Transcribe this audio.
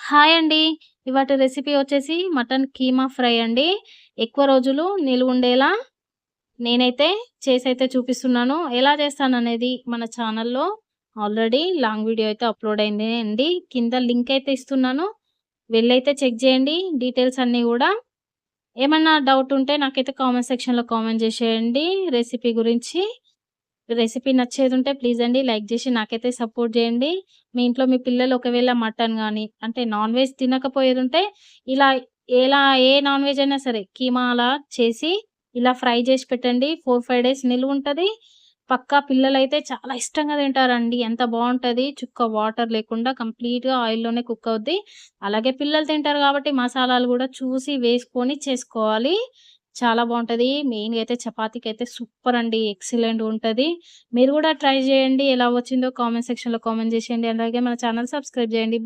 Hi అండి. ఇవాటి recipe వచ్చేసి మటన్ కీమా ఫ్రై అండి. ఎక్కువ రోజులు నిలువుండేలా నేనైతే చేసైతే చూపిస్తున్నాను. ఎలా చేస్తాననేది మన ఛానల్‌లో ఆల్రెడీ లాంగ్ వీడియో అయితే అప్‌లోడ్ అయింది అండి. కింద లింక్ అయితే ఇస్తున్నాను. వెళ్ళైతే చెక్ చేయండి డీటెయిల్స్ అన్నీ గూడా. ఏమన్నా డౌట్ ఉంటే నాకైతే కామెంట్ సెక్షన్‌లో కామెంట్ చేసేయండి రెసిపీ గురించి. రెసిపీ నచ్చేదుంటే ప్లీజ్ అండి లైక్ జేసి నాకైతే సపోర్ట్ జేయండి. మీ ఇంట్లో మీ పిల్లలు ఒకవేళ మటన్ గాని, అంటే నాన్ వెజ్ తినకపోయేదుంటే ఇలా ఎలా ఏ నాన్ వెజ్ అయినా సరే కీమా అలా చేసి ఇలా ఫ్రై జేసి పెట్టండి. 4, 5 డేస్ నిలువుంటది. పక్కా పిల్లలైతే చాలా ఇష్టంగా తింటారండి. ఎంత బావుంటది. చుక్క వాటర్ లేకుండా కంప్లీట్‌గా ఆయిల్‌లోనే కుక్ అవుద్ది. అలాగే పిల్లలు తింటారు గాబట్టి మసాలాలు గూడా చూసి వేసుకొని చేసుకోవాలి. చాలా బావుంటది. మెయిన్‌గా అయితే చపాతీకైతే సూపరండి. ఎక్సలెంట్‌గుంటది. మీరు గూడా ట్రై జేయండి. ఎలా వచ్చిందో కామెంట్ సెక్షన్‌లో కామెంట్ జేసేయండి. అలాగే మన ఛానెల్ సబ్స్క్రైబ్ జేయండి.